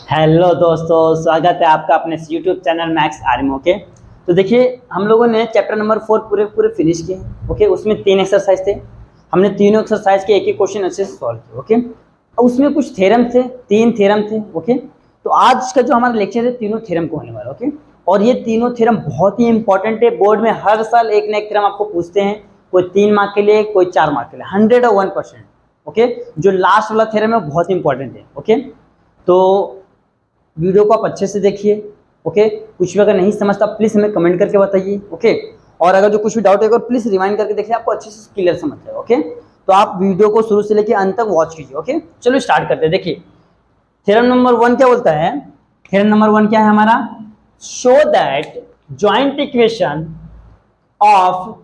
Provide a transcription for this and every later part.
Hello दोस्तों, स्वागत है आपका अपने YouTube channel max army. Okay, तो देखिए हम लोगों ने चैप्टर नंबर 4 पूरे पूरे फिनिश किए। ओके, उसमें 3 एक्सरसाइज थे। हमने तीनों एक्सरसाइज के एक एक क्वेश्चन अच्छे से सॉल्व किए। ओके, और उसमें कुछ थ्योरम थे, 3 थ्योरम थे। ओके, तो आज का जो हमारा लेक्चर है तीनों थ्योरम को होने वाला। ओके, और ये तीनों थ्योरम बहुत ही इंपॉर्टेंट है। बोर्ड में हर साल एक ना एक थ्योरम आपको पूछते हैं, कोई 3 मार्क के लिए, कोई 4 मार्क के लिए। 101%। ओके, जो लास्ट वाला थ्योरम है बहुत इंपॉर्टेंट है। ओके, तो वीडियो को आप अच्छे से देखिए। ओके, कुछ भी अगर नहीं समझता प्लीज हमें कमेंट करके बताइए। ओके, और अगर जो कुछ भी डाउट है प्लीज रिमाइंड करके देखिए, आपको अच्छे से क्लियर समझ जाए। ओके, तो आप वीडियो को शुरू से लेकर अंत तक वॉच कीजिए। ओके, चलो स्टार्ट करते हैं। देखिए थ्योरम नंबर 1 क्या बोलता है। थ्योरम नंबर 1 क्या है हमारा, show that joint equation of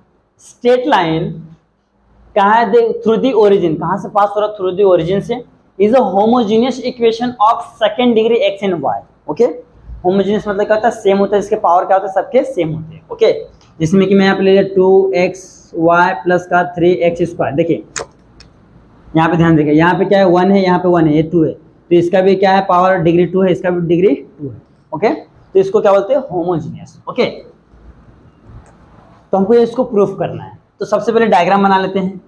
straight line कहाँ है, थ्रू दी ओरिजिन, कहाँ से पास हो रहा है, थ्रू दी ओरिजिन से, is a homogeneous equation of second degree X and Y. Okay, homogeneous मतलब क्या होता है, सेम होता है, इसके पावर क्या होता है, सबके सेम होते हैं। ओके, जिसमें कि मैं यहाँ पे ले लिया 2xy प्लस का 3x²। देखिए यहाँ पे ध्यान देखिए, यहाँ पे क्या है 1 है, यहाँ पे 1 है, ये 2 है, तो इसका भी क्या है पावर डिग्री 2 है, इसका भी डिग्री 2 है। ओके, तो इसको क्या बोलते हैं, होमोजीनियस। ओके, तो हमको इसको प्रूफ करना है, तो सबसे पहले डायग्राम बना लेते हैं।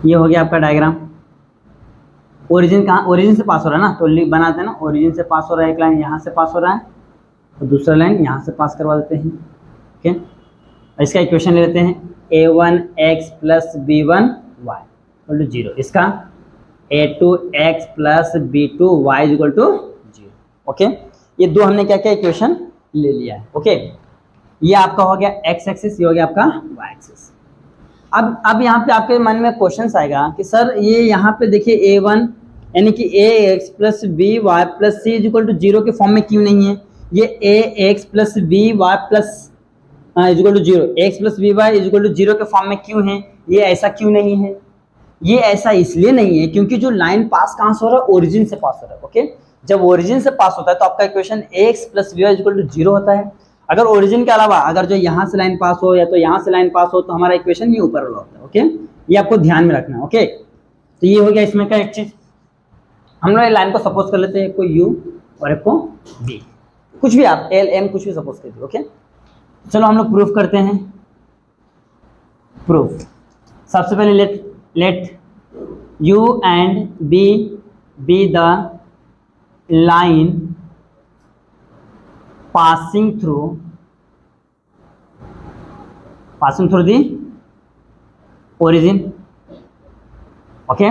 ये हो गया आपका डायग्राम। ओरिजिन कहाँ, ओरिजिन से पास हो रहा है ना, तो बनाते हैं ना, ओरिजिन से पास हो रहा है, एक लाइन यहाँ से पास हो रहा है और दूसरा लाइन यहाँ से पास करवा देते हैं। ओके, इसका इक्वेशन ले लेते हैं, a1x plus b1y equal to 0, इसका a2x plus b2y equal to 0। Okay, ये दो हमने क्या क्या इक्वेशन ले लिया है। ओके, ये आपका हो गया x एक्सिस, ये हो गया आपका y एक्सिस। अब यहाँ पे आपके मन में क्वेश्चन आएगा कि सर ये यहाँ पे देखिए a1 यानी कि ax plus B Y plus C equal to 0 के फॉर्म में क्यों नहीं है। ये ax plus B Y plus equal to 0, X plus B Y equal to 0 के फॉर्म में क्यों है, ये ऐसा क्यों नहीं है। ये ऐसा इसलिए नहीं है क्योंकि जो लाइन पास कहाँ से हो रहा है, ओरिजिन से पास हो रहा है। ओके, जब ओरिजिन से पास होता है तो आपका equation ax plus B Y equal to 0 होता है। अगर ओरिजिन के अलावा अगर जो यहाँ से लाइन पास हो या तो यहाँ से लाइन पास हो तो हमारा इक्वेशन ये ऊपर वाला होता है। ओके, ये आपको ध्यान में रखना है। ओके, तो ये हो गया इसमें का एक चीज। हम लोग लाइन को सपोज कर लेते हैं, एक को u और एक को v, कुछ भी आप l m कुछ भी सपोज कर दो। ओके, चलो हम लोग प्रूफ करते हैं। प्रूफ, सबसे पहले let u and b be the line passing through the origin। Okay,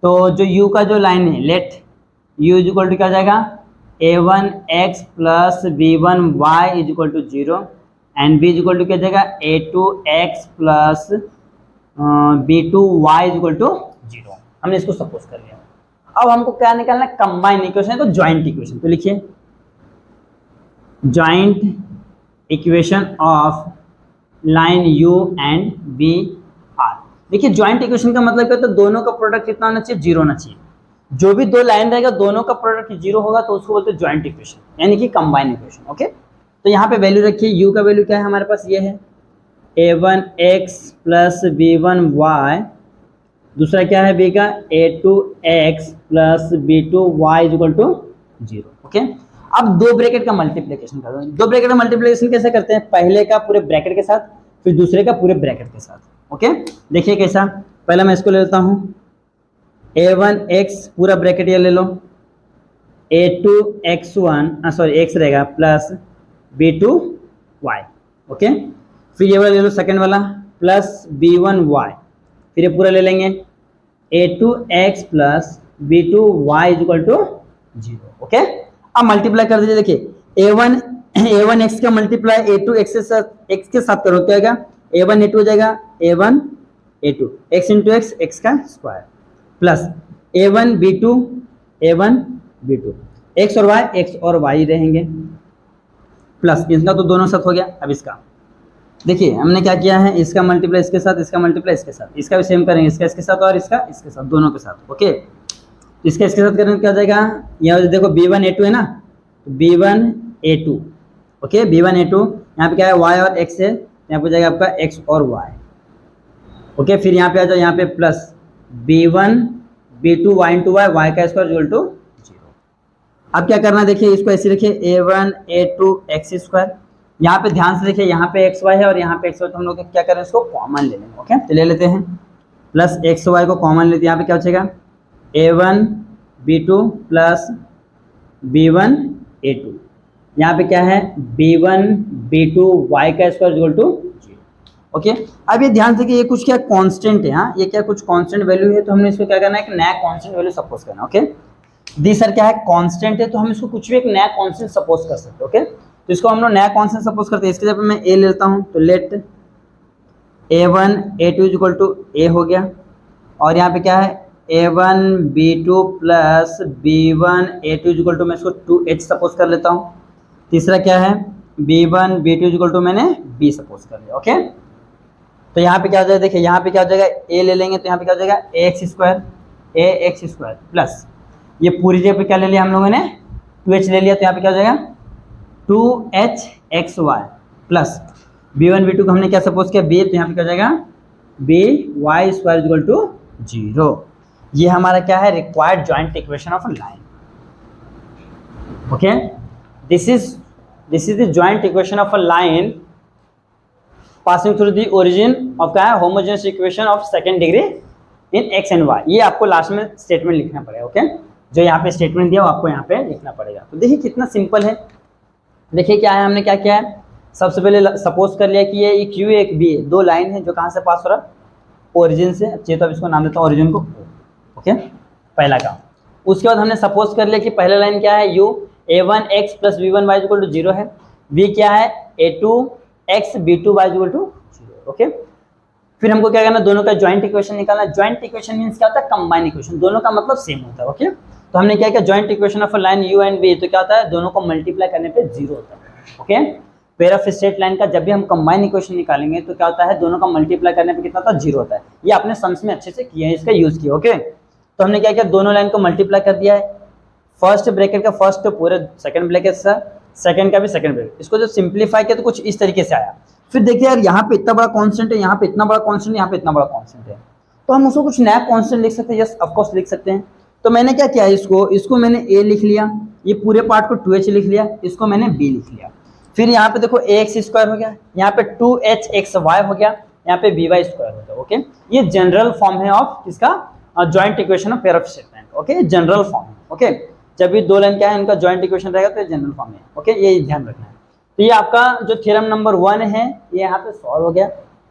तो जो u का जो लाइन है, let u is equal to क्या हो जाएगा, a1x plus b1y is equal to 0 and b is equal to क्या हो जाएगा, a2x plus b2y is equal to 0। हमने इसको सपोज कर लिया। अब हमको क्या निकालना है, कंबाइन इक्वेशन, तो ज्वाइंट इक्वेशन। तो लिखिए joint equation of line u and b r। देखिए ज्वाइंट इक्वेशन का मतलब क्या होता है, दोनों का प्रोडक्ट कितना होना चाहिए, 0 होना चाहिए। जो भी दो लाइन रहेगा दोनों का प्रोडक्ट 0 होगा तो उसको बोलते हैं ज्वाइंट इक्वेशन, यानी कि कंबाइन इक्वेशन। ओके, तो यहाँ पे वैल्यू रखिए, u का वैल्यू क्या है हमारे पास, ये है a1x प्लस b1y, दूसरा क्या है b का a2x plus b2y equal to 0। Okay, अब दो ब्रैकेट का मल्टीप्लिकेशन कर दो। दो ब्रैकेट का मल्टीप्लिकेशन कैसे करते हैं, पहले का पूरे ब्रैकेट के साथ, फिर दूसरे का पूरे ब्रैकेट के साथ। ओके, देखिए कैसा, पहले मैं इसको ले लेता हूँ, a1x पूरा ब्रैकेट ये ले लो, a2x1 सॉरी x रहेगा प्लस b2y। ओके, फिर ये वाला ले लो सेकेंड वाला प्लस b1y, फिर ये पूरा ले लेंगे a2x plus b2y equal to 0। Okay, अब मल्टीप्लाई कर दीजिए। देखिए a1 x का मल्टीप्लाई a2 x के साथ करो, क्या आएगा, a1 a2 हो जाएगा, a1 a2 x into X, X का square, plus a1 b2 x और y रहेंगे, प्लस इसका तो दोनों साथ हो गया। अब इसका देखिए हमने क्या किया है, इसका मल्टीप्लाई इसके साथ, इसका मल्टीप्लाई इसके साथ, इसका भी सेम करेंगे, इसका इसके साथ और इसका इसके साथ, दोनों के साथ। ओके, इसका इसके साथ करेंगे क्या हो जाएगा, यहाँ देखो b1 a2 है ना, तो b1 a2। Okay, b1 a2, यहाँ पे क्या है y और x है, यहाँ पे जाएगा आपका x और y। ओके, फिर यहाँ पे आ जाओ, यहाँ पे plus b1 b2 y into Y, Y का स्क्वायर इक्वल टू 0। अब क्या करना है, देखिए इसको ऐसे लिखिए a1 a2 x स्क्वायर। यहाँ पे ध्यान से देखिए, यहाँ पे xy है और यहाँ पे xy, तो हम लोग क्या करें, इसको कॉमन ले लेंगे। ओके, तो ले लेते हैं, प्लस xy को कॉमन लेते हैं। यहाँ पे क्या बचेगा, a1 b2 plus b1 a2। यहाँ पे क्या है, b1 b2 y का स्क्वायर इक्वल टू 0। ओके, अब ये ध्यान से कि ये कुछ क्या कांस्टेंट है, हाँ ये क्या कुछ कांस्टेंट वैल्यू है, तो हमने इसको क्या करना है, एक नया कांस्टेंट वैल्यू सपोज करना। ओके, दी सर क्या है, कांस्टेंट है, तो हम इसको कुछ भी एक नया कांस्टेंट सपोज कर सकते हैं। ओके, तो इसको हम लोग नया कांस्टेंट सपोज करते हैं। इसके जगह पे मैं a लेता हूँ, तो late a1 a2 equal to a हो गया, और यहाँ पे क्या है, a1 b2 plus b1 a2 equal to, मैं इसको 2h सपोज कर लेता हूँ। तीसरा क्या है, b1 b2 इक्वल टू मैंने b सपोज कर लिया। ओके, तो यहाँ पे क्या हो जाएगा, देखिए यहाँ पे क्या हो जाएगा, a ले लेंगे तो यहाँ पे क्या हो जाएगा, ax स्क्वायर प्लस ये पूरी जगह पे क्या ले लिया हम लोगों ने, 2h ले लिया, तो यहाँ पे क्या हो जाएगा 2hxy प्लस b1 b2 को हमने क्या सपोज किया, b, तो यहाँ पे क्या हो जाएगा by स्क्वायर इक्वल टू 0। ये हमारा क्या है, required joint equation of a line. Okay, this is the joint equation of a line passing through the origin of क्या है, homogeneous equation of second degree in x and y। ये आपको last में statement लिखना पड़ेगा। Okay, जो यहाँ पे स्टेटमेंट दिया वो आपको यहाँ पे लिखना पड़ेगा। तो देखिए कितना सिंपल है। देखिए क्या है, हमने क्या किया है, सबसे पहले सपोज कर लिया कि ये एक Q एक B, दो लाइन है जो कहाँ से पास हो रहा है, ओरिजिन से। चाहिए तो अब इसको नाम देता हूँ ओरिजिन को। ओके, पहला काम। उसके बाद हमने सपोज कर लिया कि पहला लाइन क्या है, u a1x plus b1y equal to 0 है, v क्या है a2x b2y equal to 0। Okay, फिर हमको क्या करना, दोनों का ज्वाइंट इक्वेशन निकालना। ज्वाइंट इक्वेशन मींस क्या होता है, कंबाइन इक्वेशन, दोनों का मतलब सेम होता है। ओके, तो हमने क्या किया, joint equation of a line u and v, तो क्या होता है, दोनों को मल्टीप्लाई करने पे 0 होता है। Okay, pair of straight line का जब भी हम कंबाइन इक्वेशन निकालेंगे तो क्या होता है, दोनों का मल्टीप्लाई करने पे कितना होता है, 0 होता है। ये आपने सम्स में अच्छे से किया है, इसका यूज किया। ओके, तो हमने क्या किया, दोनों लाइन को मल्टीप्लाई कर दिया है, फर्स्ट ब्रैकेट का फर्स्ट तो पूरे सेकंड ब्रैकेट से, सेकंड का भी सेकंड ब्रैकेट। इसको जो सिंप्लीफाई किया तो कुछ इस तरीके से आया। फिर देखिए यार, यहाँ पे इतना बड़ा कांस्टेंट है, यहाँ पे इतना बड़ा कांस्टेंट है, यहाँ पे इतना बड़ा कांस्टेंट है, तो हम उसको कुछ नया कांस्टेंट लिख सकते हैं। यस, ऑफ कोर्स लिख सकते हैं। तो मैंने क्या किया, इसको मैंने a लिख लिया, ये पूरे पार्ट को 2h लिख लिया, इसको मैंने b लिख लिया। फिर यहाँ पे देखो ax स्क्वायर हो गया, यहाँ पे 2hxy हो गया, यहाँ पे by स्क्वायर हो गया। ओके, ये जनरल फॉर्म है ऑफ किसका, joint equation of pair of statement. Okay, general form है। ओके, जब भी दो लाइन क्या है इनका ज्वाइंट इक्वेशन रहेगा तो ये जनरल फॉर्म है। ओके, ये ध्यान रखना है। तो ये आपका जो थ्योरम नंबर 1 है ये यहाँ पे सॉल्व हो गया।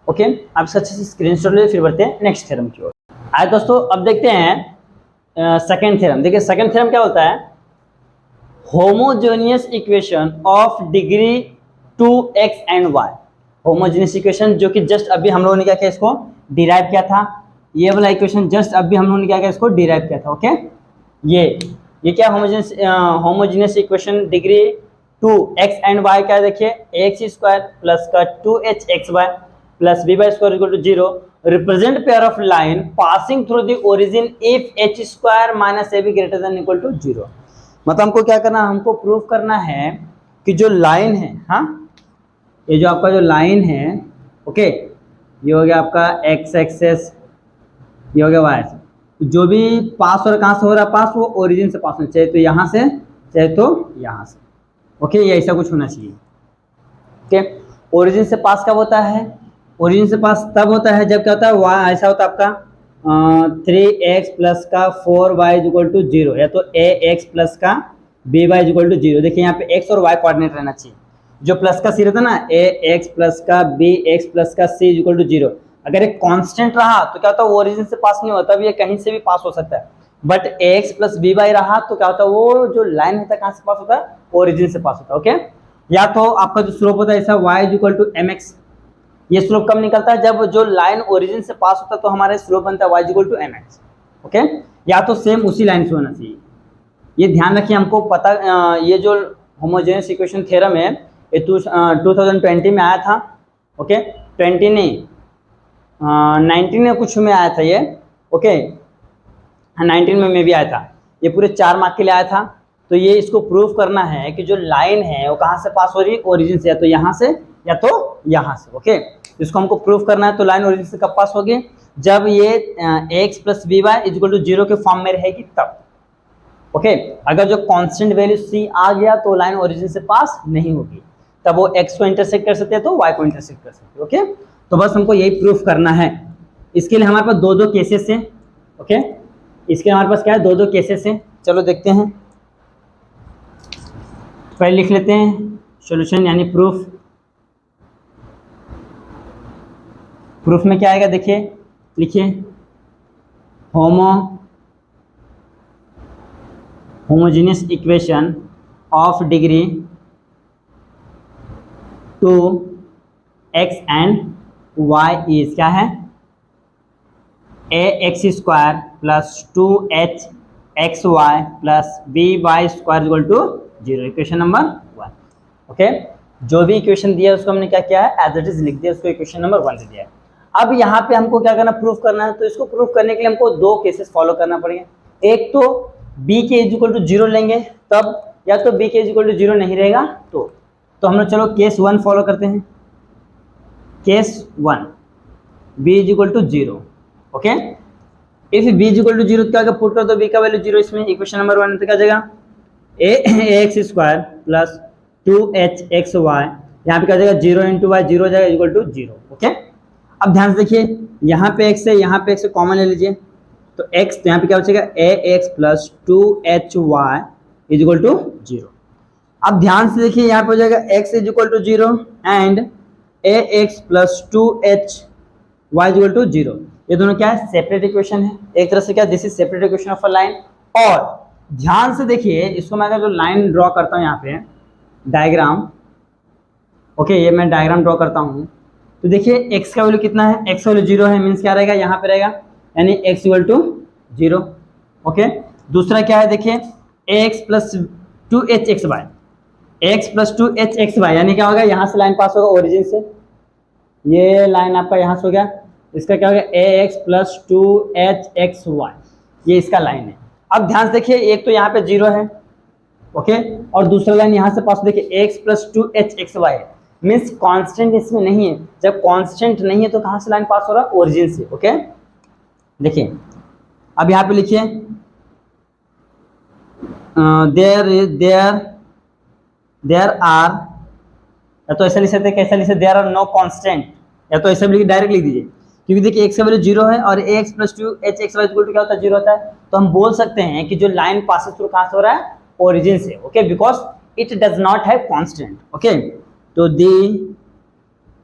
ओके, आप इसका अच्छे से स्क्रीनशॉट ले, फिर बढ़ते हैं नेक्स्ट थ्योरम की ओर। आए दोस्तों, अब देखते हैं सेकंड थ्योरम। देखिए सेकंड थ्योरम क्या होता है, homogeneous equation of degree 2x and y। Homogeneous equation जो कि जस्ट अभी हम लोगों ने क्या किया, इसको डिराइव किया था। ये वाला इक्वेशन जस्ट अभी हम लोगों ने क्या किया, इसको डिराइव किया था। ओके, ये क्या homogeneous equation degree 2x and y क्या है, देखिए ax स्क्वायर प्लस का 2hxy plus by square equal to 0 represent pair of line passing through the origin if h square minus ab greater than equal to 0। मतलब हमको क्या करना है, हमको प्रूव करना है कि जो लाइन है, हाँ ये जो आपका जो लाइन है, ओके, ये हो गया आपका x एक्सेस, ये हो गया y एक्सेस, जो भी पास हो रहा, कहाँ से हो रहा पास, वो ओरिजिन से पास होना चाहिए, तो यहाँ से चाहे तो यहाँ से। ओके, ये ऐसा कुछ होना चाहिए। ओके, ओरिजिन से पास कब होता है, ओरिजिन से पास तब होता है जब क्या होता है, y ऐसा होता है आपका 3x प्लस का 4y इक्वल टू 0, या तो ax प्लस का by इक्वल टू 0। देखिए यहाँ पे x और y कोऑर्डिनेट रहना चाहिए। जो प्लस का सी रहता है ना, ax प्लस का bx प्लस का c इक्वल टू 0, अगर एक कांस्टेंट रहा तो क्या होता है, वो ओरिजिन से पास नहीं होता, ये कहीं से भी पास हो सकता है। बट ax प्लस by रहा तो क्या होता है, वो जो लाइन होता है कहाँ से पास होता है, ओरिजिन से पास होता है। ओके, या तो आपका जो स्लोप होता है ऐसा y इक्वल टू mx, ये स्लोप कब निकलता है, जब जो लाइन ओरिजिन से पास होता है तो हमारा स्लोप बनता है y equal to mx। Okay, या तो सेम उसी लाइन से होना चाहिए। ये ध्यान रखिए, हमको पता ये जो होमोजेनियस इक्वेशन थ्योरम है ये 2020 में आया था। ओके, 20 नहीं 19 में कुछ में आया था ये। ओके, 19 में भी आया था। ये पूरे 4 मार्क के लिए आया था। तो ये इसको प्रूव करना है कि जो लाइन है वो कहाँ से पास हो रही है, ओरिजिन से, या तो यहाँ से या तो यहाँ से। ओके, इसको हमको प्रूव करना है। तो लाइन ओरिजिन से कब पास होगी, जब ये X plus B Y equal to 0 के फॉर्म में रहेगी तब। ओके, अगर जो कांस्टेंट वैल्यू सी आ गया तो लाइन ओरिजिन से पास नहीं होगी, तब वो एक्स को इंटरसेक्ट कर सकते हैं तो वाई को इंटरसेक्ट कर सकते हैं। ओके, तो बस हमको यही प्रूफ करना है। इसके लिए हमारे पास दो दो केसेस हैं। ओके, इसके हमारे पास क्या है, दो दो केसेस हैं। चलो देखते हैं, पहले लिख लेते हैं सॉल्यूशन यानी प्रूफ। प्रूफ में क्या आएगा देखिए, लिखिए homogeneous equation of degree 2 X and Y is क्या है, A X square plus 2h x Y plus B Y square equal to 0, equation number 1। Okay, जो भी इक्वेशन दिया है उसको हमने क्या किया है, एज इट इज लिख दिया, उसको इक्वेशन नंबर 1 दे दिया है। अब यहाँ पे हमको क्या करना, प्रूफ करना है। तो इसको प्रूफ करने के लिए हमको दो केसेस फॉलो करना पड़ेगा। एक तो b के इक्वल टू 0 लेंगे तब, या तो b के इक्वल टू 0 नहीं रहेगा तो हम लोग चलो केस 1 फॉलो करते हैं। Case 1 b equal to 0। Okay, if b equal to 0 क्या पुट कर दो, b का वैल्यू 0 इसमें, इक्वेशन नंबर 1 तो क्या जाएगा, X square plus 2h x Y, यहाँ पे क्या जाएगा 0 इंटू वाई 0 जाएगा इक्वल टू 0। ओके, अब ध्यान से देखिए, यहाँ पे x है, यहाँ पे x कॉमन ले लीजिए, तो x तो यहाँ पे क्या बचेगा, ax plus 2hy is equal to 0। अब ध्यान से देखिए, यहाँ पे हो जाएगा x is equal to 0 and ax plus 2hy is equal to 0। ये दोनों क्या है, सेपरेट इक्वेशन है। एक तरह से क्या, this is separate equation of a line. और ध्यान से देखिए, इसको मैं अगर जो लाइन ड्रॉ करता हूँ यहाँ पे डायग्राम, ओके, ये मैं डायग्राम ड्रॉ करता हूँ, तो देखिए x का वैल्यू कितना है, x का वैल्यू 0 है, मीन्स क्या रहेगा, यहाँ पे रहेगा यानी x इक्वल टू 0। ओके, दूसरा क्या है देखिए, ax plus 2h x y, x plus 2h x y यानी क्या होगा, यहाँ से लाइन पास होगा ओरिजिन से, ये लाइन आपका यहाँ से हो गया, इसका क्या होगा ax plus 2h x Y, ये इसका लाइन है। अब ध्यान से देखिए, एक तो यहाँ पे 0 है, ओके, और दूसरा लाइन यहाँ से पास देखिए x plus 2h x y है, मीन्स कांस्टेंट इसमें नहीं है। जब कांस्टेंट नहीं है तो कहाँ से लाइन पास हो रहा है, ओरिजिन से। ओके, देखिए अब यहाँ पे लिखिए देयर आर, या तो ऐसा लिख सकते हैं, कैसा लिख सकते, देयर आर नो कांस्टेंट, या तो ऐसा भी डायरेक्ट लिख दीजिए, क्योंकि देखिए x का वैल्यू 0 है और ax plus 2h x y equal to क्या होता है, 0 होता है। तो हम बोल सकते हैं कि जो लाइन पासेस थ्रू कहाँ से हो रहा है, ओरिजिन से। Okay, because it does not have constant. Okay, तो the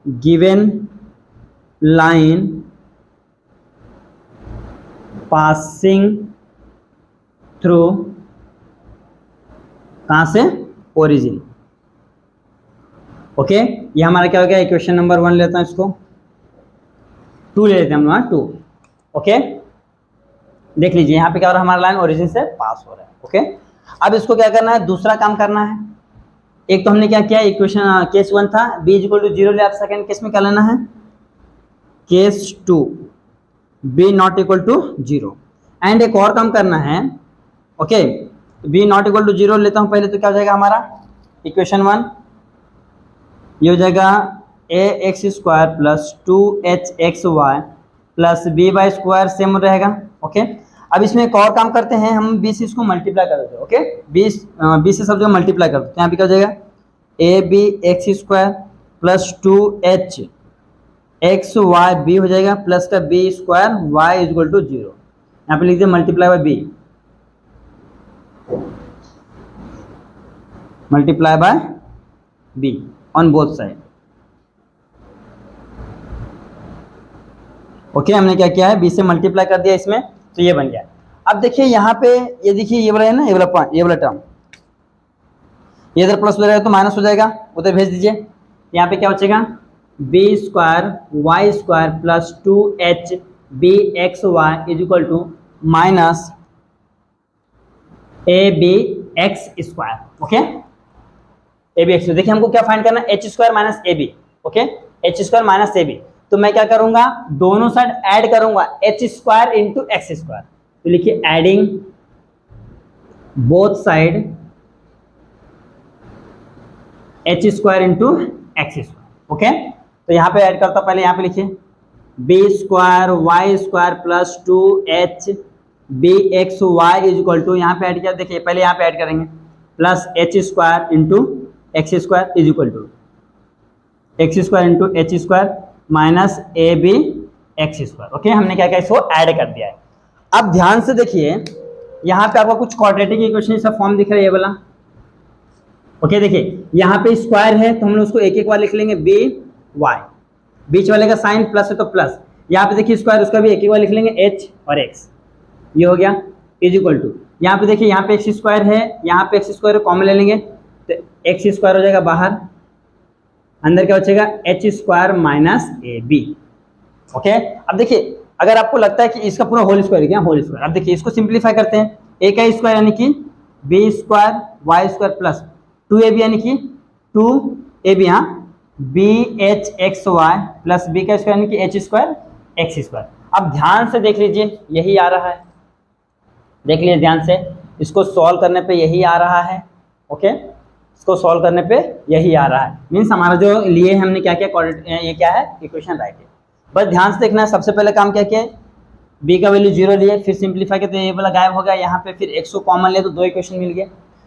given line passing through कहाँ से, ओरिजिन। ओके, ये हमारा क्या हो गया, इक्वेशन नंबर 1 लेता हूँ, इसको 2 ले लेते हैं हम लोग, 2। ओके, देख लीजिए यहाँ पे क्या हो रहा है, हमारा लाइन ओरिजिन से पास हो रहा है। ओके, अब इसको क्या करना है, दूसरा काम करना है। एक तो हमने क्या किया, इक्वेशन केस 1 था b इक्वल टू 0 ले, आप सेकंड केस में क्या लेना है, case 2 b not equal to 0। And एक और काम करना है। Okay, b not equal to 0 लेता हूँ पहले, तो क्या हो जाएगा हमारा इक्वेशन 1, ये हो जाएगा ax square plus 2h x Y plus B Y square, same रहेगा। ओके, अब इसमें एक और काम करते हैं, हम b से इसको मल्टीप्लाई कर देते हैं। ओके, b से सब जगह मल्टीप्लाई कर देते हैं, यहाँ पे क्या हो जाएगा, ab x square plus 2h x y b हो जाएगा प्लस का b square y is equal to 0। यहाँ पे लिख दिया multiply by b, multiply by b on both side. Okay, हमने क्या किया है, b से मल्टीप्लाई कर दिया इसमें, तो ये बन गया। अब देखिए यहाँ पे, ये देखिए ये वाला है ना, ये वाला पॉइंट, ये वाला टर्म, ये इधर प्लस हो जाएगा तो माइनस हो जाएगा, उधर भेज दीजिए। यहाँ पे क्या बचेगा, b square y square plus 2h b x y is equal to minus A b x square. Okay, a b x, देखिए हमको क्या फाइंड करना है, h square minus A B. Okay, h square minus A b, तो मैं क्या करूंगा, दोनों साइड ऐड करूंगा, h square into x square, तो लिखिए adding both side h square into x square. Okay, तो यहाँ पे ऐड करता हूं, पहले यहाँ पे लिखिए b square y square plus 2h b x y is equal to, यहाँ पे ऐड किया, देखिए पहले यहाँ पे ऐड करेंगे, plus h square into x square is equal to x square into h square minus A b x square. Okay, हमने क्या क्या इसको ऐड कर दिया है। अब ध्यान से देखिए, यहाँ पे आपको कुछ क्वाड्रेटिक इक्वेशन का फॉर्म दिख रहा है ये वाला। ओके, देखिए यहाँ पे स्क्वायर है तो हम लोग उसको एक एक बार लिख लेंगे, बी वाई, बीच वाले का साइन प्लस है तो प्लस, यहाँ पे देखिए स्क्वायर, उसका भी एक एक बार लिख लेंगे, एच और एक्स, ये हो गया इज इक्वल टू, यहाँ पे देखिए यहाँ पे एक्स स्क्वायर है, यहाँ पे एक्स स्क्वायर कॉमन ले लेंगे तो एक्स स्क्वायर हो जाएगा बाहर, अंदर क्या बचेगा, h square minus A B. Okay, अब देखिए अगर आपको लगता है कि इसका पूरा होल स्क्वायर क्या, होल स्क्वायर, अब देखिए इसको सिंप्लीफाई करते हैं, ए का स्क्वायर यानी कि b square y square plus 2ab यानी कि 2ab, यहाँ b h x Y plus b का स्क्वायर यानी कि एच स्क्वायर एक्स स्क्वायर। अब ध्यान से देख लीजिए, यही आ रहा है, देख लीजिए ध्यान से, इसको सॉल्व करने पे यही आ रहा है। ओके, इसको सॉल्व करने पे यही आ रहा है, मीन्स हमारा जो लिए हमने क्या क्या, ये क्या है, इक्वेशन राइट है। बस ध्यान से देखना है, सबसे पहले काम क्या किया, बी का वैल्यू 0 लिए, फिर सिंप्लीफाई किया तो ये वाला गायब हो गया, यहाँ पे फिर x को कॉमन लिया तो 2 इक्वेशन मिल गए,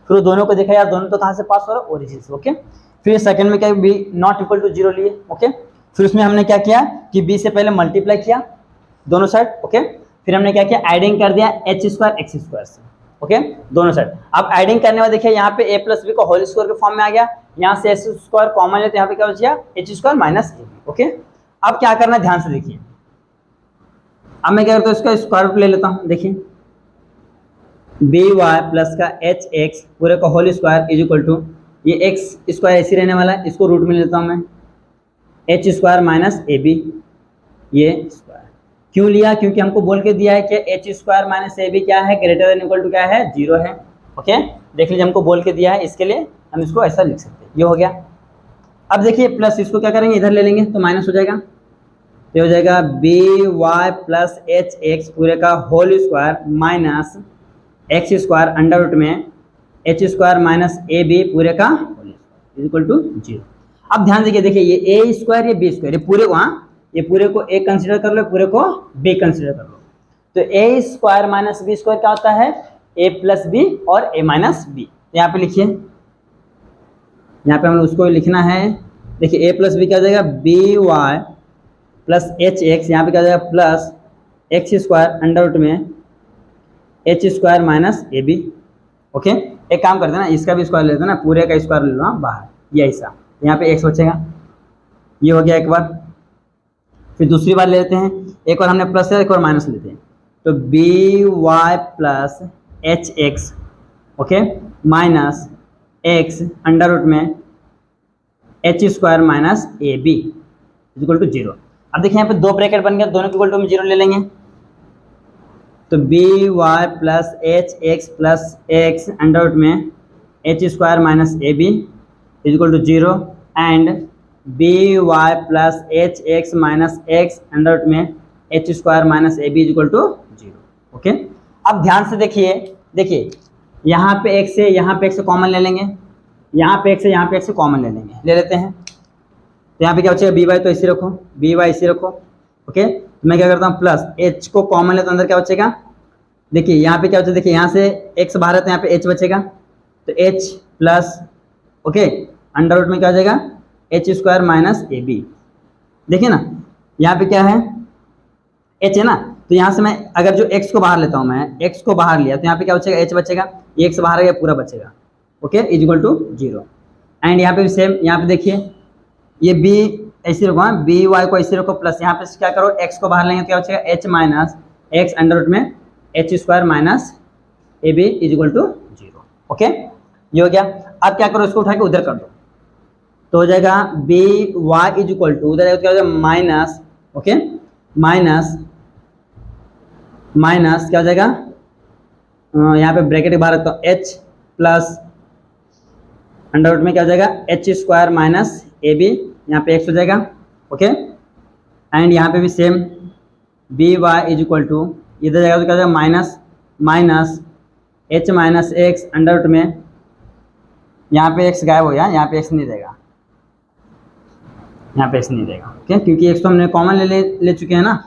फिर वो दोनों को देखा यार दोनों तो कहाँ से पास हो रहा है, ओरिजिन से। ओके, फिर सेकंड में क्या, बी नॉट इक्वल टू 0 लिए। ओके, फिर उसमें हमने क्या किया कि बी से पहले मल्टीप्लाई किया दोनों साइड। ओके, फिर हमने क्या किया, एडिंग कर दिया एच स्क्वायर एक्स स्क्वायर से। ओके, दोनों साइड, अब एडिंग करने में देखिए यहाँ पे a प्लस बी का होल स्क्वायर के फॉर्म में आ गया, यहाँ से एच स्क्वायर कॉमन ले तो यहाँ पे क्या बच गया, h square minus A B. Okay, अब क्या करना है, ध्यान से देखिए, अब मैं क्या करता हूँ, इसका स्क्वायर रूट ले लेता हूँ, देखिए बी वाई प्लस का एच एक्स पूरे का whole square is equal to, ये एक्स स्क्वायर ऐसे रहने वाला है, इसको रूट में लेता हूँ मैं, एच स्क्वायर माइनस ए बी, ये स्क्वायर क्यों लिया, क्योंकि हमको बोल के दिया है कि एच स्क्वायर माइनस ए बी क्या है, ग्रेटर देन इक्वल टू क्या है, 0 है। ओके, देख लीजिए हमको बोल के दिया है, इसके लिए हम इसको ऐसा लिख सकते हैं, ये हो गया। अब देखिए प्लस, इसको क्या करेंगे, इधर ले लेंगे तो माइनस हो जाएगा, तो हो जाएगा B Y plus H x पूरे का whole square minus X square under root में एच स्क्वायर माइनस ए बी पूरे का होल स्क्वायर इक्वल टू 0। अब ध्यान दीजिए, देखिए ये ए स्क्वायर ये बी स्क्वायर, ये पूरे को, हाँ ये पूरे को ए कंसिडर कर लो, पूरे को बी कंसिडर कर लो, तो ए स्क्वायर माइनस बी स्क्वायर क्या होता है, ए प्लस बी और ए माइनस बी। यहाँ पे लिखिए, यहाँ पे हम उसको लिखना है, देखिए ए प्लस बी क्या हो जाएगा, B Y plus H X, यहाँ पे क्या हो जाएगा plus X square under root में H square minus A B. Okay, एक काम करते हैं ना, इसका भी स्क्वायर लेते हैं ना, पूरे का स्क्वायर ले लो बाहर, ये ऐसा, यहाँ पे एक्स बचेगा, ये हो गया एक बार। फिर दूसरी बार लेते हैं, एक बार हमने प्लस है, एक बार माइनस लेते हैं, तो B Y plus H X, okay, minus x under root में H square minus A B equal to 0। अब देखिए यहाँ पे दो ब्रैकेट बन गया, दोनों के इक्वल टू हम 0 ले लेंगे, तो B Y plus H X plus X under root में H square minus A B equal to 0 and B Y plus H X minus x under root में H square minus A B equal to 0। Okay, अब ध्यान से देखिए, देखिए यहाँ पे x से यहाँ पे x से कॉमन ले लेंगे, यहाँ पे x से यहाँ पे x से कॉमन ले लेंगे, ले लेते हैं, तो यहाँ पे क्या बचेगा, बी वाई तो इसी रखो, बी वाई इसी रखो। ओके, तो मैं क्या करता हूँ, प्लस h को कॉमन ले तो अंदर क्या बचेगा, देखिए यहाँ पे क्या बचेगा, देखिए यहाँ से x बाहर है तो यहाँ पे h बचेगा, तो h plus okay under root में क्या हो जाएगा, एच स्क्वायर माइनस ए बी। देखिए ना यहाँ पे क्या है, h है ना, तो यहाँ से मैं अगर जो x को बाहर लेता हूँ, मैं x को बाहर लिया तो यहाँ पे क्या बचेगा, h बचेगा, ये x बाहर आ गया पूरा बचेगा। Okay, is equal to 0 and यहाँ पे भी सेम, यहाँ पे देखिए ये b ऐसे रखो, हाँ बी वाई को ऐसे रखो, प्लस यहाँ पे क्या करो, x को बाहर लेंगे तो क्या बचेगा, h minus x under root में H square minus A B is equal to 0। Okay, ये हो गया। अब क्या करो, इसको उठा के उधर कर दो, तो हो जाएगा B y is equal to, उधर क्या हो जाएगा माइनस, ओके माइनस माइनस क्या हो जाएगा, यहाँ पे ब्रैकेट के बाहर रखता हूँ, h प्लस अंडर रूट में क्या हो जाएगा, h square minus A B, यहाँ पे x हो जाएगा। ओके, एंड यहाँ पे भी same b y is equal to, इधर जाएगा तो क्या हो जाएगा minus minus h minus x under root में, यहाँ पे x गायब हो गया, यहाँ पे x नहीं रहेगा, यहाँ पे एक्स नहीं रहेगा, ओके, क्योंकि एक्स तो हमने कॉमन ले चुके हैं ना,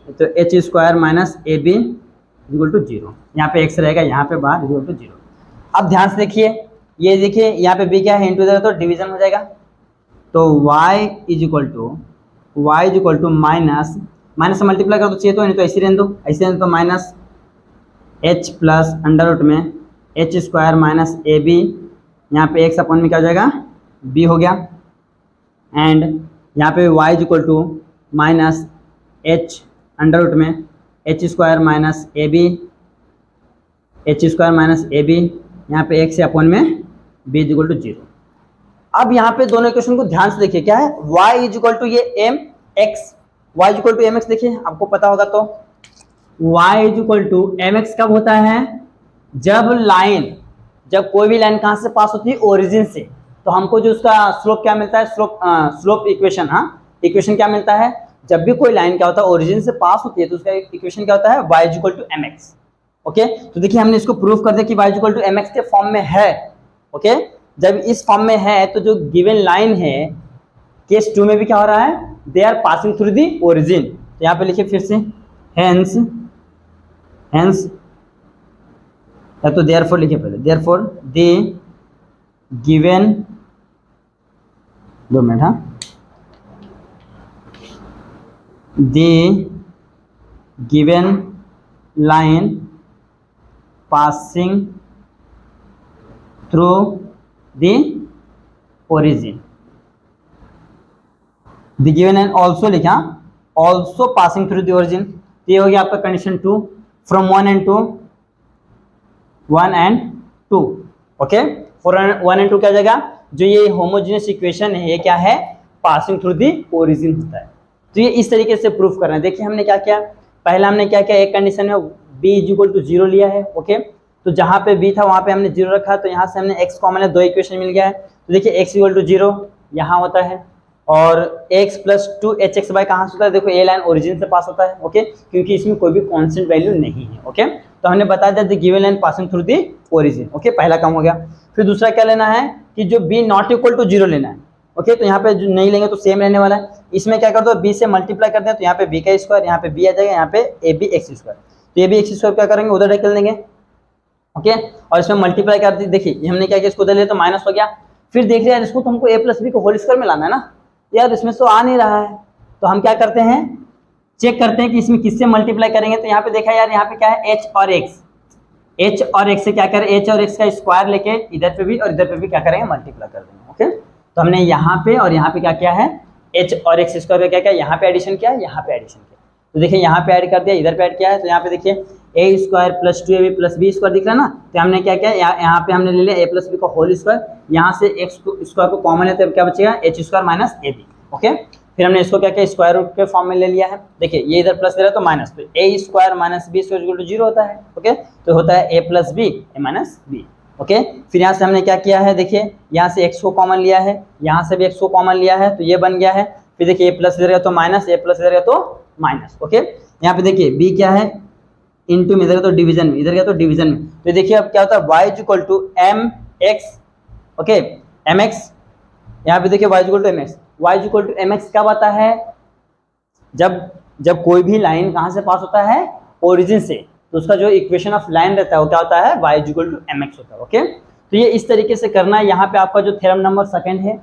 तो h square minus A B equal to 0, यहाँ पे एक्स रहेगा, यहाँ पे बाहर इक्वल टू 0। अब ध्यान से देखिए, ये देखिए यहाँ पे बी क्या है, इंटू देगा तो डिवीजन हो जाएगा, तो y is equal to minus से मल्टीप्लाई कर दो चाहिए तो, नहीं तो ऐसे रहने दो, ऐसे रहने तो minus H plus under root में H square minus A B, यहाँ पे एक्स अपॉन में क्या हो जाएगा, बी हो गया, एंड यहाँ पे y is equal to minus H under root में H square minus A B, यहाँ पे एक्स अपॉन में b इज इक्वल टू 0। अब यहाँ पे दोनों इक्वेशन को ध्यान से देखिए, क्या है, y इज इक्वल टू ये m x, y is equal to m x, देखिए आपको पता होगा, तो y is equal to m x कब होता है, जब कोई भी लाइन कहाँ से पास होती है, ओरिजिन से, तो हमको जो उसका स्लोप क्या मिलता है, स्लोप इक्वेशन, हाँ इक्वेशन क्या मिलता है, जब भी कोई लाइन क्या होता है ओरिजिन से पास होती है तो उसका इक्वेशन क्या होता है, y is equal to m x, okay. तो देखिए हमने इसको प्रूव कर दिया कि y is equal to m x के फॉर्म में है, ओके। जब इस फॉर्म में है तो जो गिवन लाइन है केस 2 में भी क्या हो रहा है, they are passing through the origin, तो यहाँ पे लिखिए फिर से, हेंस या तो देयरफॉर लिखिए पहले, देयरफॉर द गिवन, 2 मिनट, हाँ, the given line passing through the origin, the given and also लिखा, also passing through the origin, तो ये हो गया आपका condition 2 from 1 and 2, okay. For 1 and 2 क्या जाएगा, जो ये होमोजेनियस इक्वेशन है ये क्या है, पासिंग थ्रू द ओरिजिन होता है, तो ये इस तरीके से प्रूफ करना है। देखिए हमने क्या किया, पहला हमने क्या किया, एक कंडीशन में b इज इक्वल टू 0 लिया है, ओके, तो जहाँ पे b था वहाँ पे हमने 0 रखा, तो यहाँ से हमने x कॉमन है, 2 इक्वेशन मिल गया है, तो देखिए x इक्वल टू 0 यहाँ होता है, और x प्लस 2hx बाय कहाँ से होता है, देखो ए लाइन ओरिजिन से पास होता है, ओके, क्योंकि इसमें कोई भी कांस्टेंट वैल्यू नहीं है, ओके। तो हमने बता दिया the given line passing through the origin, okay, पहला काम हो गया। फिर दूसरा क्या लेना है कि जो b नॉट इक्वल टू 0 लेना है, ओके, तो यहाँ पे जो नहीं लेंगे तो सेम रहने वाला है, इसमें क्या कर दो, b से मल्टीप्लाई कर दें, तो यहाँ पे b का स्क्वायर, यहाँ पे b आ जाएगा, यहाँ पे ए बी एक्स स्क्वायर, तो ये भी एक्स स्क्वायर क्या करेंगे, उधर ढकेल देंगे, ओके, और इसमें मल्टीप्लाई कर दी, देखिए हमने क्या किया, इसको उधर लिया तो माइनस हो गया, फिर देख रहे हैं इसको तो हमको a प्लस बी को होल स्क्वायर में लाना है ना, यार इसमें तो आ नहीं रहा है, तो हम क्या करते हैं, चेक करते हैं कि इसमें किससे मल्टीप्लाई करेंगे, तो यहाँ पे देखा यार, यहाँ पे क्या है, h और x से क्या करें, h और x का स्क्वायर लेके इधर पे भी और इधर पे भी क्या करेंगे, मल्टीप्लाई कर देंगे, ओके। तो हमने यहाँ पे और यहाँ पे क्या किया है, h और x स्क्वायर पे क्या किया, यहाँ पे एडिशन किया, यहाँ पे एडिशन किया, तो देखिए यहाँ पे ऐड कर दिया, इधर पे ऐड किया है, तो यहाँ पे देखिए a square plus 2ab plus b square दिख रहा है ना, तो हमने क्या किया, यहाँ पे हमने ले लिया a प्लस बी का होल स्क्वायर, यहाँ से x स्क्वायर को कॉमन लेते हैं, क्या बचेगा, h square minus A B, okay. फिर हमने इसको क्या किया, स्क्वायर रूट के फॉर्म में ले लिया है, देखिए ये इधर प्लस दे रहा है तो माइनस, तो a square minus b square equal to 0 होता है, ओके, तो होता है a plus b a minus b, okay. फिर यहाँ से हमने क्या किया है, देखिए यहाँ से x को कॉमन लिया है, यहाँ से भी x को कॉमन लिया है, तो ये बन गया है, फिर देखिए a प्लस इधर गया तो माइनस, a प्लस इधर गया तो माइनस, ओके। यहाँ पे देखिए b क्या है, इंटू में, इधर तो डिवीजन में, इधर गया तो डिवीजन में, तो देखिए अब क्या होता है, y is equal to m x, okay, m x, यहाँ पे देखिए y is equal to m x, y is equal to m x कब आता है, जब कोई भी लाइन कहाँ से पास होता है, ओरिजिन से, तो उसका जो इक्वेशन ऑफ लाइन रहता है वो क्या होता है, y is equal to m x होता है, ओके। तो ये इस तरीके से करना है। यहाँ पे आपका जो थ्योरम नंबर 2 है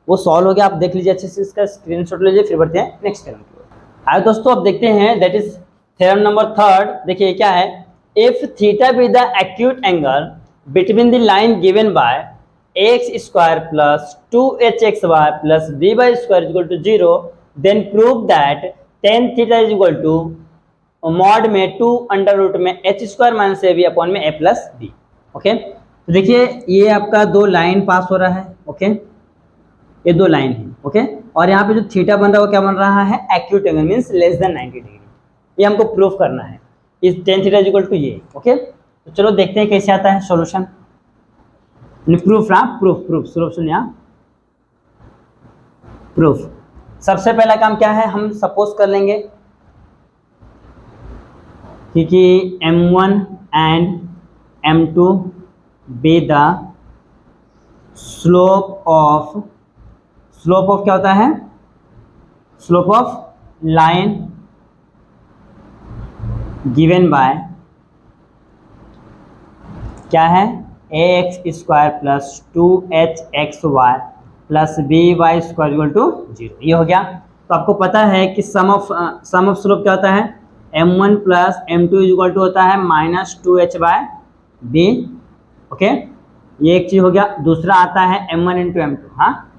वो सॉल्व हो गया, आप देख लीजिए अच्छे से, इसका स्क्रीनशॉट लीजिए, फिर बढ़ते हैं नेक्स्ट थ्योरम की ओर। आइए दोस्तों अब देखते हैं, दैट इज थ्योरम नंबर 3, देखिए क्या है, if theta be the acute angle between the line given by x square plus 2hxy plus b y square equal to 0, then prove that tan theta is equal to mod में 2 under root में h square minus ए b upon में a plus b, okay. तो देखिए ये आपका 2 line पास हो रहा है, ओके, ये 2 लाइन है, ओके, और यहाँ पे जो थीटा बन रहा है वो क्या बन रहा है, acute angle means less than 90 degree, ये हमको प्रूफ करना है, इस tan theta is equal to ये, ओके। तो चलो देखते हैं कैसे आता है सॉल्यूशन, प्रूफ ना, प्रूफ सॉल्यूशन, यहाँ प्रूफ। सबसे पहला काम क्या है, हम सपोज कर लेंगे कि m1 and m2 B the slope of क्या होता है, slope of line given by क्या है A X square plus 2hxy plus by square equal to 0। ये हो गया। तो आपको पता है कि सम ऑफ स्लोप क्या होता है, m1 plus m2 equal to होता है -2h/b। ओके, ये एक चीज़ हो गया। दूसरा आता है m1 इंटू m2, हाँ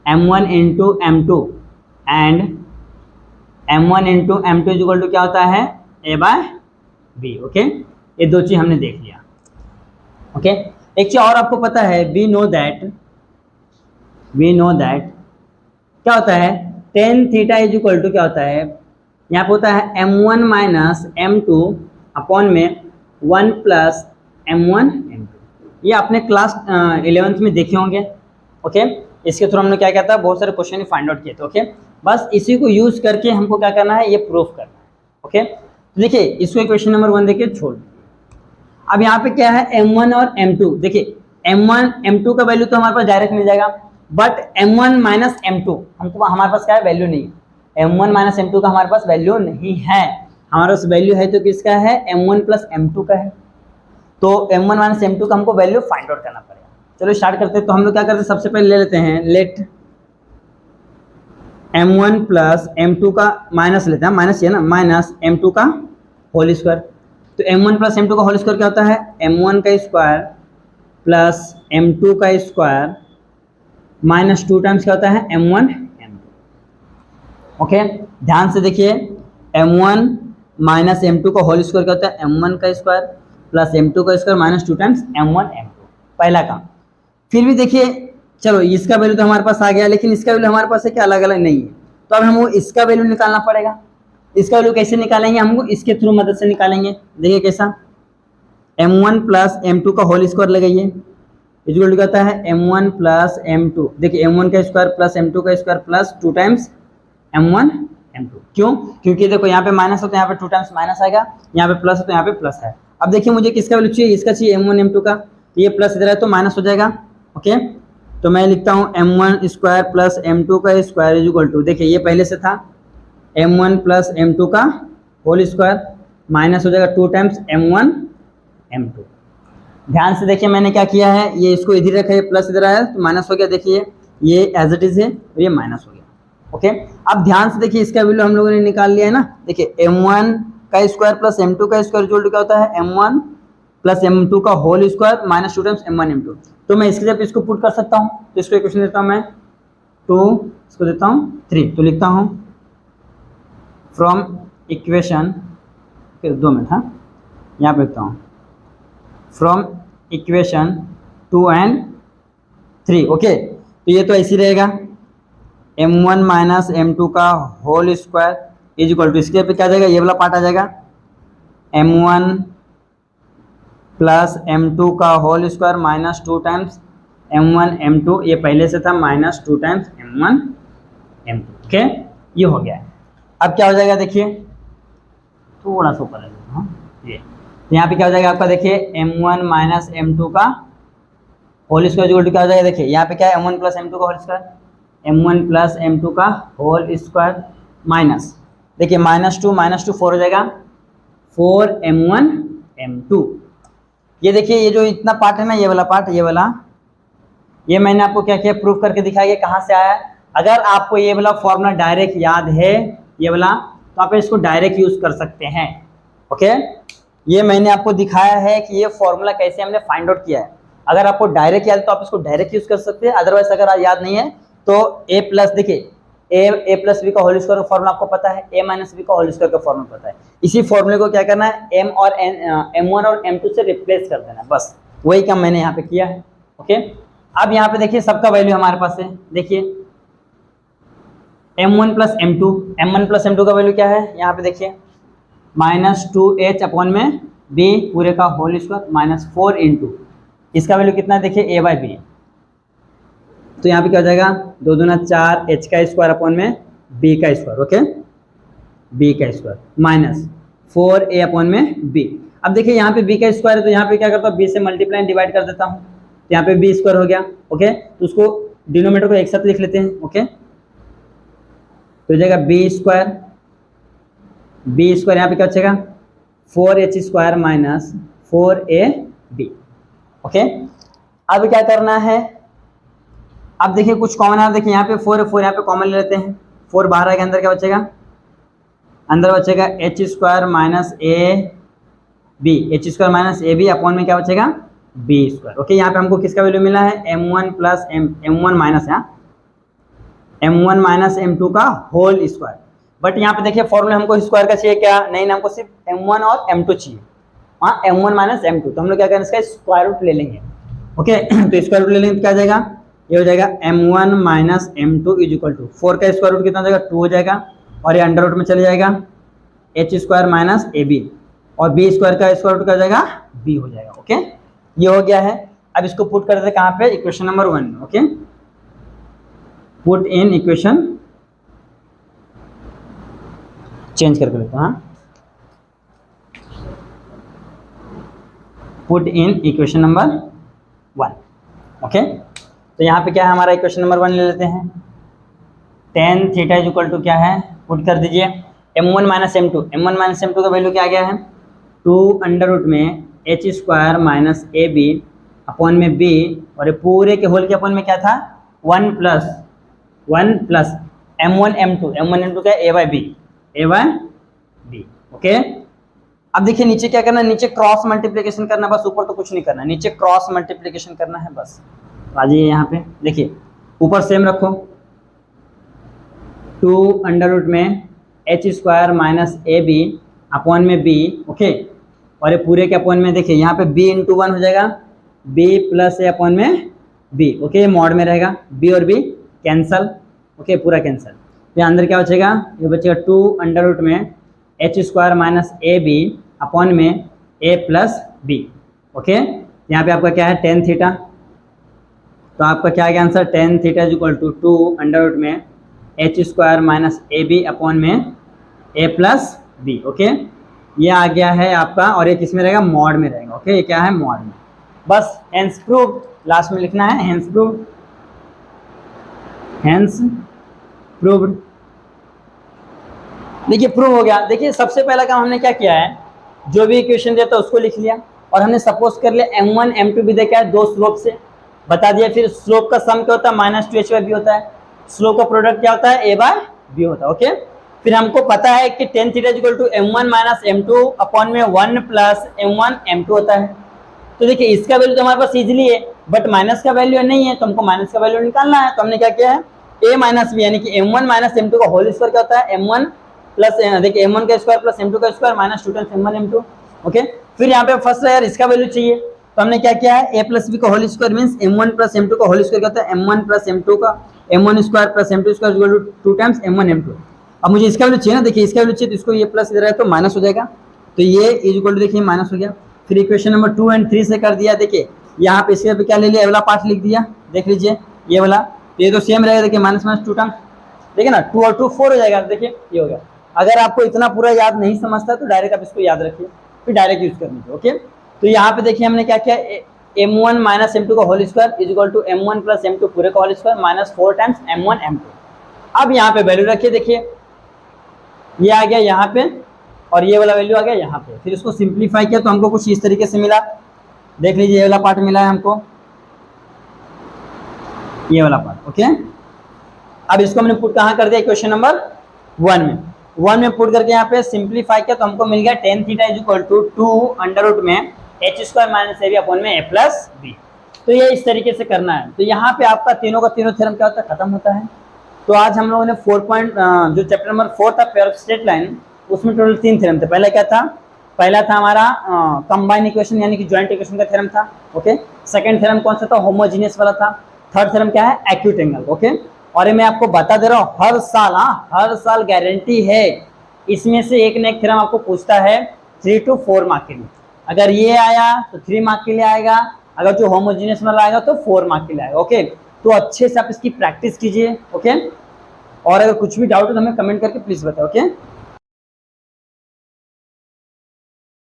m1 into m2 and m1 into m2 equal to क्या होता है a/b। ओके, ये दो चीज़ हमने देख लिया। ओके, एक चीज़ और आपको पता है, वी नो दैट क्या होता है tan theta is equal to क्या होता है, यहाँ पे होता है m1 माइनस m2 अपॉन में 1 प्लस m1 m2। ये आपने क्लास 11th में देखे होंगे। ओके, इसके थ्रू हमने क्या किया था, बहुत सारे क्वेश्चन फाइंड आउट किए थे। ओके, बस इसी को यूज करके हमको क्या करना है, ये प्रूफ करना है। ओके, तो देखिए इसको क्वेश्चन नंबर 1 देखिए छोड़। अब यहाँ पे क्या है m1 और m2, देखिए m1 m2 का वैल्यू तो हमारे पास डायरेक्ट मिल जाएगा, बट m1 माइनस m2 हमको हमारे पास क्या है, वैल्यू नहीं है। m1 माइनस m2 का हमारे पास वैल्यू नहीं है, हमारे पास वैल्यू है तो किसका है, m1 प्लस m2 का है। तो m1 माइनस m2 का हमको वैल्यू फाइंड आउट करना पड़ेगा। चलो स्टार्ट करते हैं। तो हम लोग क्या करते हैं, सबसे पहले ले लेते हैं लेट m1 प्लस m2 का माइनस लेते हैं, माइनस ये ना, माइनस m2 का होल स्क्वायर। तो m1 प्लस m2 का होल स्क्वायर क्या होता है, m1 का स्क्वायर प्लस m2 का स्क्वायर माइनस 2 टाइम्स क्या होता है m1 m2। ओके, ध्यान से देखिए, m1 माइनस m2 का होल स्क्वायर क्या होता है, m1 का स्क्वायर प्लस m2 का square minus 2 times m1 m2, पहला काम। फिर भी देखिए, चलो इसका वैल्यू तो हमारे पास आ गया, लेकिन इसका वैल्यू हमारे पास है क्या, अलग अलग नहीं है। तो अब हमको इसका वैल्यू निकालना पड़ेगा। इसका वैल्यू कैसे निकालेंगे, हमको इसके थ्रू मदद से निकालेंगे। देखिए कैसा, m1 प्लस m2 का होल स्क्वायर लगाइए, इक्वल टू कहता है m1 प्लस m2। देखिए m1 का स्क्वायर प्लस m2 का square plus 2 times m1 m2। क्यों, क्योंकि देखो यहाँ पे माइनस हो तो यहाँ पे 2 टाइम्स माइनस आएगा, यहाँ पे प्लस हो तो यहाँ पे प्लस है। अब देखिए मुझे किसका वैल्यू चाहिए, इसका चाहिए m1 m2 का, तो ये प्लस इधर है तो माइनस हो जाएगा। ओके, तो मैं लिखता हूँ m1 स्क्वायर प्लस m2 का स्क्वायर इक्वल टू, देखिए ये पहले से था m1 प्लस m2 का होल स्क्वायर माइनस हो जाएगा 2 टाइम्स m1 m2। ध्यान से देखिए मैंने क्या किया है, ये इसको इधर रखा है, प्लस इधर आया तो माइनस हो गया। देखिए ये एज इट इज है और ये माइनस हो गया। ओके, अब ध्यान से देखिए इसका वैल्यू हम लोगों ने निकाल लिया है ना। देखिए m1 का स्क्वायर प्लस m2 का स्क्वायर इक्वल टू क्या होता है, m1 प्लस m2 का whole square minus 2 times m1 m2। तो मैं इसके जब इसको पुट कर सकता हूँ, तो इसको इक्वेशन देता हूँ मैं 2, इसको देता हूँ 3, तो लिखता हूँ फ्रॉम इक्वेशन, 2 मिनट, हाँ यहाँ पे लिखता हूँ फ्रॉम इक्वेशन 2 एंड 3। ओके, तो ये तो ऐसे ही रहेगा, m1 माइनस m2 का whole square is equal to, इसके पे क्या आ जाएगा, ये वाला पार्ट आ जाएगा m1 प्लस m2 का whole square minus 2 times m1 m2, ये पहले से था minus 2 times m1 m2। Okay, ये हो गया है। अब क्या हो जाएगा, देखिए थोड़ा सा ऊपर है, ये यहाँ पे क्या हो जाएगा आपका, देखिए m1 माइनस m2 का होल स्क्वायर इक्वल टू क्या हो जाएगा, देखिए यहाँ पे क्या है m1 प्लस m2 का whole square, m1 plus m2 का होल स्क्वायर माइनस, देखिए माइनस 2 4 हो जाएगा 4 m1 m2। ये देखिए ये जो इतना पार्ट है ना, ये वाला पार्ट, ये वाला, ये मैंने आपको क्या किया, प्रूफ करके दिखाया कहाँ से आया। अगर आपको ये वाला फॉर्मूला डायरेक्ट याद है, ये वाला, तो आप इसको डायरेक्ट यूज कर सकते हैं। ओके, ये मैंने आपको दिखाया है कि ये फॉर्मूला कैसे हमने फाइंड आउट किया है। अगर आपको डायरेक्ट याद है तो आप इसको डायरेक्ट यूज कर सकते हैं, अदरवाइज अगर याद नहीं है तो a प्लस, देखिए a प्लस बी का होल स्क्वायर का फॉर्मूला आपको पता है, a माइनस बी का होल स्क्वायर का फॉर्मूला पता है। इसी फॉर्मूले को क्या करना है, m1 और m2 से रिप्लेस कर देना, बस वही काम मैंने यहाँ पे किया है। ओके, अब यहाँ पे देखिए सबका वैल्यू हमारे पास है। देखिए m1 प्लस m2 का वैल्यू क्या है, यहाँ पे देखिए माइनस 2h अपॉन में b पूरे का होल स्क्वायर माइनस 4 इंटू, इसका वैल्यू कितना है, देखिए a/b। तो यहाँ पे क्या हो जाएगा, 2 दूना 4 h का स्क्वायर अपॉन में b का स्क्वायर। ओके, b का स्क्वायर माइनस 4a अपॉन में b। अब देखिए यहाँ पे b का स्क्वायर है, तो यहाँ पे क्या करता हूँ, b से मल्टीप्लाई डिवाइड कर देता हूँ, तो यहाँ पे b स्क्वायर हो गया। ओके, तो उसको डिनोमिनेटर को एक साथ लिख लेते हैं। ओके, तो हो जाएगा बी स्क्वायर यहाँ पे क्या बचेगा 4h² माइनस 4ab। ओके, अब क्या करना है, अब देखिए कुछ कॉमन आ, देखिए यहाँ पे 4 है, 4 यहाँ पे कॉमन ले लेते हैं, 4 बाहर आएगा, अंदर क्या बचेगा, अंदर बचेगा h² minus a b upon में क्या बचेगा b²। ओके, यहाँ पे हमको किसका वैल्यू मिला है m1 plus m1 minus m1 minus m2 का होल स्क्वायर। बट यहाँ पे देखिए फॉर्मूला हमको स्क्वायर का चाहिए क्या, नहीं ना, हमको सिर्फ m1 और m2 चाहिए, हाँ m1 माइनस m2, तो हम लोग क्या करेंगे इसका स्क्वायर रूट ले लेंगे। ओके तो स्क्वायर रूट ले लेंगे तो क्या आ जाएगा, ये हो जाएगा m1 minus m2 is equal to 4 का स्क्वायर रूट कितना हो जाएगा 2 हो जाएगा, और ये अंडर रूट में चले जाएगा h² माइनस ab, और b² का स्क्वायर रूट क्या हो जाएगा b हो जाएगा। ओके, ये हो गया है। अब इसको पुट कर देते कहाँ पे, इक्वेशन नंबर 1 में। Okay, put in equation, change करके लेते हैं, हाँ, put in equation number 1। Okay, तो यहाँ पे क्या है हमारा इक्वेशन नंबर 1 ले लेते हैं, tan theta is equal to क्या है, पुट कर दीजिए m1 माइनस m2 का वैल्यू क्या आ गया है 2 अंडर रूट में h² माइनस ab अपॉन में b, और पूरे के होल के अपॉन में क्या था 1 प्लस m1 m2 क्या a बाई b। ओके, अब देखिए नीचे क्या करना है, नीचे क्रॉस मल्टीप्लिकेशन करना, बस ऊपर तो कुछ नहीं करना, नीचे क्रॉस मल्टीप्लिकेशन करना है बस। आ जाइए यहाँ पे, देखिए ऊपर सेम रखो 2 अंडर रूट में h² माइनस ab अपॉन में b। ओके, और ये पूरे के अपॉन में देखिए यहाँ पे b इंटू 1 हो जाएगा, b प्लस ए अपॉन में b। ओके, ये मॉड में रहेगा, b और b कैंसल। ओके, पूरा कैंसल, तो अंदर क्या बचेगा, ये बचेगा 2 अंडर रूट में h² माइनस ab अपॉन में a प्लस b। ओके, यहाँ पे आपका क्या है tan थीटा, तो आपका क्या आ गया answer, tan theta is equal to 2 under root में h² माइनस ab अपॉन में a प्लस b। ओके, ये आ गया है आपका, और ये किस में रहेगा, मॉड में रहेगा। ओके, ये क्या है, मॉड में। बस हेंस प्रूव्ड लास्ट में लिखना है, हेंस प्रूव्ड। देखिए प्रूव हो गया। देखिए सबसे पहला काम हमने क्या किया है, जो भी इक्वेशन दिया था उसको लिख लिया, और हमने सपोज कर लिया m1 m2 भी देखा है, दो स्लोप से बता दिया। फिर स्लोप का सम क्या होता है, माइनस 2h बाई बी होता है। स्लोप का प्रोडक्ट क्या होता है, a बाय बी होता है। ओके, फिर हमको पता है कि tan theta equal to m1 minus m2 upon में 1 प्लस m1 m2 होता है। तो देखिए इसका वैल्यू तो हमारे पास इजीली है, बट माइनस का वैल्यू नहीं है, तो हमको माइनस का वैल्यू निकालना है। तो हमने क्या किया है, a माइनस बी, यानी कि m1 माइनस m2 का होल स्क्वायर क्या होता है, m1 प्लस, देखिए m1 का स्क्वायर प्लस m2 का square minus 2 times m1 m2। Okay, फिर यहाँ पे फर्स्ट यार इसका वैल्यू चाहिए, तो हमने क्या किया है, a प्लस बी का whole square means m1 plus m2 का होल स्क्वायर क्या होता है, m1 प्लस m2 का m1 square plus m2 square equal to 2 times m1 m2। अब मुझे इसका वैल्यू चाहिए ना, देखिए इसका वैल्यू चाहिए, तो इसको ये प्लस इधर है तो माइनस हो जाएगा, तो ये इज इक्वल टू देखिए माइनस हो गया। फिर इक्वेशन नंबर 2 और 3 से कर दिया, देखिए यहाँ पे इसके पे क्या ले लिया, ये वाला पार्ट लिख दिया, देख लीजिए ये वाला, ये तो सेम रहेगा, देखिए माइनस माइनस 2 टाइम्स, देखिए ना 2 और 2 4 हो जाएगा। देखिए ये हो गया। अगर आपको इतना पूरा याद नहीं समझता तो डायरेक्ट आप इसको याद रखिए, फिर डायरेक्ट यूज कर लीजिए। ओके, तो यहाँ पे देखिए हमने क्या किया, m1 माइनस m2 का whole square is equal to m1 plus m2 पूरे का whole square minus 4 times m1 m2। अब यहाँ पे वैल्यू रखिए, देखिए ये आ गया यहाँ पे, और ये वाला वैल्यू आ गया यहाँ पे। फिर इसको सिंप्लीफाई किया तो हमको कुछ इस तरीके से मिला, देख लीजिए ये वाला पार्ट मिला है हमको, ये वाला पार्ट। ओके, अब इसको हमने पुट कहाँ कर दिया, क्वेश्चन नंबर 1 में पुट करके यहाँ पे सिंप्लीफाई किया तो हमको मिल गया tan theta is equal to 2 under root में h² माइनस a अपॉन में a प्लस b। तो ये इस तरीके से करना है। तो यहाँ पे आपका तीनों का तीनों थ्योरम क्या होता है, खत्म होता है। तो आज हम लोगों ने 4 जो चैप्टर नंबर 4 था पेयर ऑफ स्ट्रेट लाइन, उसमें टोटल 3 थ्योरम थे। पहला क्या था, पहला था हमारा कंबाइन इक्वेशन यानी कि जॉइंट इक्वेशन का थ्योरम था। ओके, सेकंड थ्योरम कौन सा था, होमोजेनियस वाला था। थर्ड थ्योरम क्या है, एक्यूट एंगल। ओके, और मैं आपको बता दे रहा हूँ हर साल गारंटी है इसमें से एक ना एक थ्योरम आपको पूछता है 3 to 4 मार्क के लिए। अगर ये आया तो 3 मार्क के लिए आएगा, अगर जो होमोजेनियस वाला आएगा तो 4 मार्क के लिए आएगा। ओके, तो अच्छे से आप इसकी प्रैक्टिस कीजिए। ओके, और अगर कुछ भी डाउट हो तो हमें कमेंट करके प्लीज बताओ। ओके।